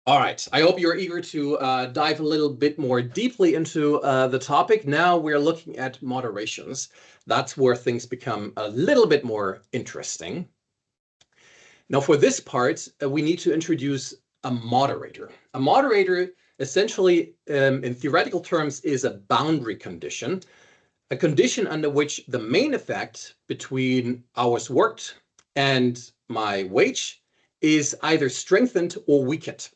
All right, I hope you're eager to dive a little bit more deeply into the topic. Now we're looking at moderations. That's where things become a little bit more interesting. Now for this part, we need to introduce a moderator. A moderator essentially, in theoretical terms, is a boundary condition, a condition under which the main effect between hours worked and my wage is either strengthened or weakened.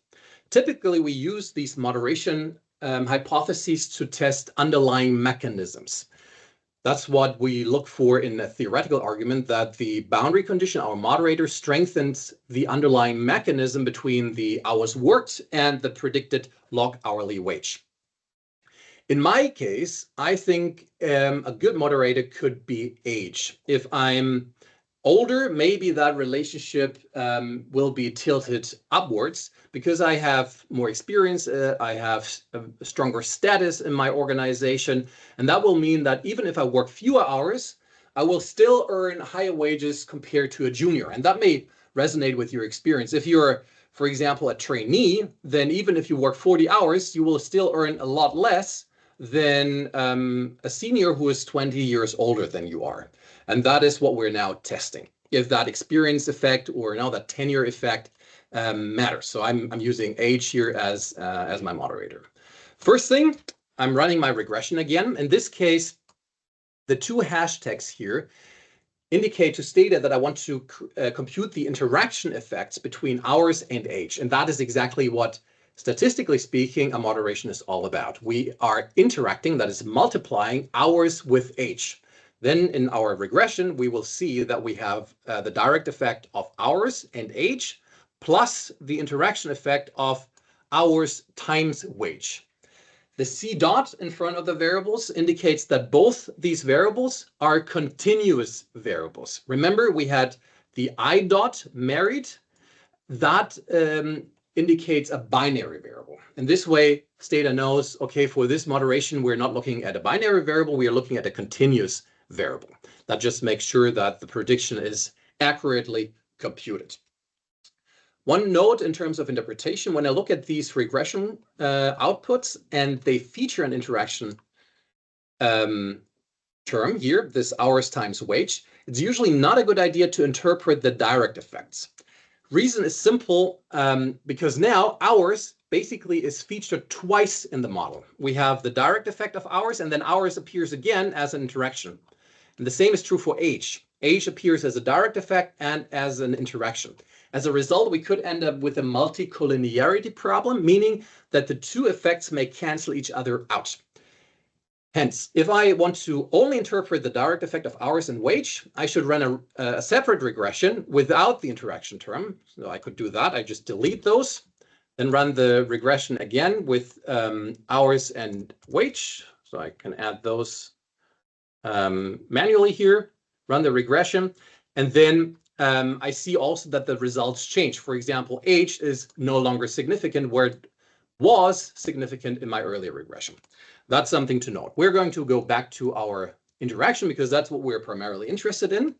Typically, we use these moderation hypotheses to test underlying mechanisms. That's what we look for in a theoretical argument, that the boundary condition, our moderator, strengthens the underlying mechanism between the hours worked and the predicted log hourly wage. In my case, I think a good moderator could be age. If I'm older, maybe that relationship will be tilted upwards because I have more experience, I have a stronger status in my organization, and that will mean that even if I work fewer hours, I will still earn higher wages compared to a junior. And that may resonate with your experience. If you're, for example, a trainee, then even if you work 40 hours, you will still earn a lot less than a senior who is 20 years older than you are. And that is what we're now testing, if that experience effect or now that tenure effect matters. So I'm using age here as my moderator. First thing, I'm running my regression again. In this case, the two hashtags here indicate to Stata that I want to compute the interaction effects between hours and age. And that is exactly what, statistically speaking, a moderation is all about. We are interacting, that is multiplying hours with age. Then in our regression, we will see that we have the direct effect of hours and age plus the interaction effect of hours times wage. The C dot in front of the variables indicates that both these variables are continuous variables. Remember, we had the I dot married. That indicates a binary variable. In this way, Stata knows, okay, for this moderation, we're not looking at a binary variable, we are looking at a continuous variable. That just makes sure that the prediction is accurately computed. One note in terms of interpretation, when I look at these regression outputs and they feature an interaction term here, this hours times wage, it's usually not a good idea to interpret the direct effects. Reason is simple, because now hours basically is featured twice in the model. We have the direct effect of hours, and then hours appears again as an interaction. And the same is true for age. Age appears as a direct effect and as an interaction. As a result, we could end up with a multicollinearity problem, meaning that the two effects may cancel each other out. Hence, if I want to only interpret the direct effect of hours and wage, I should run a separate regression without the interaction term. So I could do that. I just delete those, then run the regression again with hours and wage. So I can add those manually here, run the regression, and then I see also that the results change. For example, age is no longer significant where it was significant in my earlier regression. That's something to note. We're going to go back to our interaction because that's what we're primarily interested in.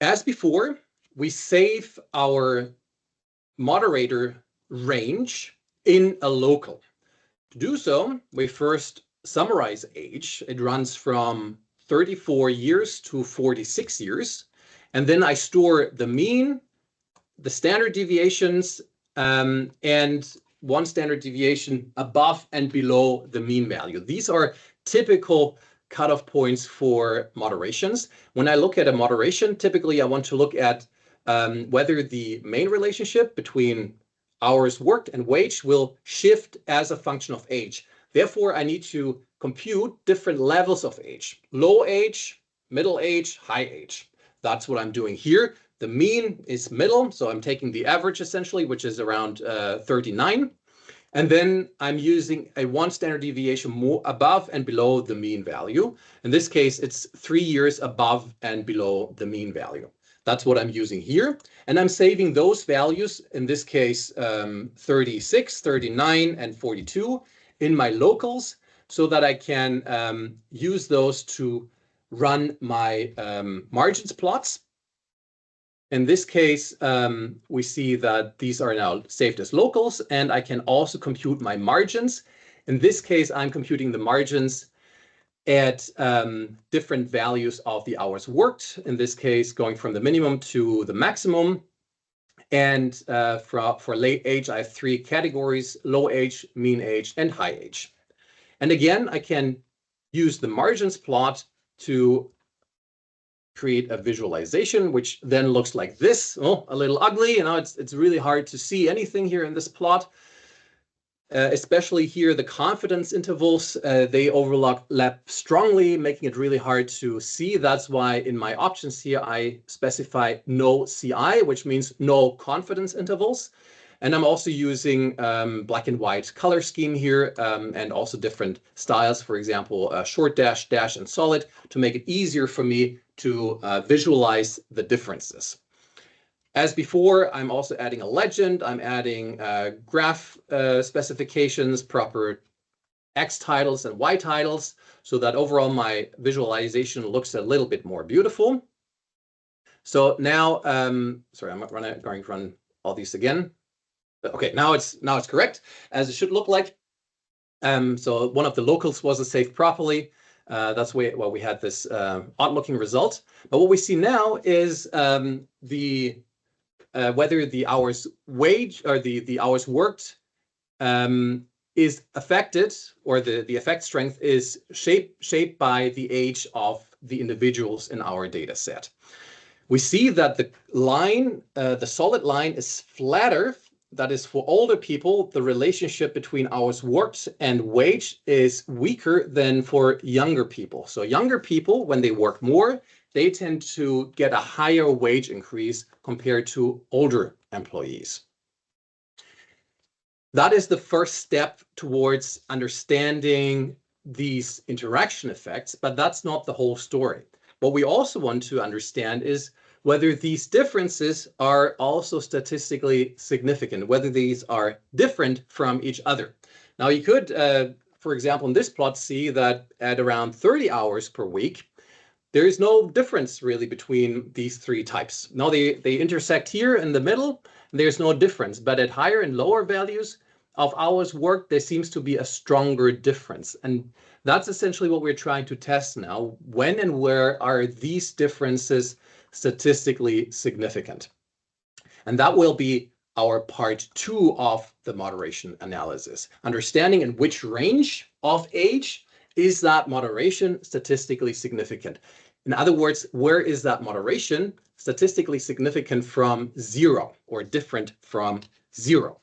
As before, we save our moderator range in a local. To do so, we first summarize age. It runs from 34 years to 46 years. And then I store the mean, the standard deviations, and one standard deviation above and below the mean value. These are typical cutoff points for moderations. When I look at a moderation, typically I want to look at whether the main relationship between hours worked and wage will shift as a function of age. Therefore, I need to compute different levels of age: low age, middle age, high age. That's what I'm doing here. The mean is middle, so I'm taking the average essentially, which is around 39. And then I'm using a one standard deviation more above and below the mean value. In this case, it's 3 years above and below the mean value. That's what I'm using here. And I'm saving those values, in this case, 36, 39, and 42 in my locals so that I can use those to run my margins plots. In this case, we see that these are now saved as locals, and I can also compute my margins. In this case, I'm computing the margins at different values of the hours worked, in this case, going from the minimum to the maximum. And for late age, I have 3 categories: low age, mean age, and high age. And again, I can use the margins plot to create a visualization, which then looks like this. Oh, a little ugly. You know, it's really hard to see anything here in this plot. Especially here, the confidence intervals, they overlap strongly, making it really hard to see. That's why in my options here, I specify no CI, which means no confidence intervals. And I'm also using black and white color scheme here, and also different styles, for example, short dash, dash, and solid, to make it easier for me to visualize the differences. As before, I'm also adding a legend. I'm adding graph specifications, proper X titles and Y titles, so that overall my visualization looks a little bit more beautiful. So now, sorry, I'm going to run all these again. Okay, now it's correct, as it should look like. So one of the locals wasn't saved properly. That's why we had this odd-looking result. But what we see now is whether the hours wage or the hours worked is affected, or the effect strength is shaped by the age of the individuals in our data set. We see that the line, the solid line, is flatter. That is, for older people, the relationship between hours worked and wage is weaker than for younger people. So younger people, when they work more, they tend to get a higher wage increase compared to older employees. That is the first step towards understanding these interaction effects, but that's not the whole story. What we also want to understand is whether these differences are also statistically significant, whether these are different from each other. Now, you could, for example, in this plot, see that at around 30 hours per week, there is no difference really between these 3 types. Now, they intersect here in the middle. There's no difference, but at higher and lower values of hours worked, there seems to be a stronger difference. And that's essentially what we're trying to test now. When and where are these differences statistically significant? And that will be our part 2 of the moderation analysis. Understanding in which range of age is that moderation statistically significant? In other words, where is that moderation statistically significant from 0 or different from 0?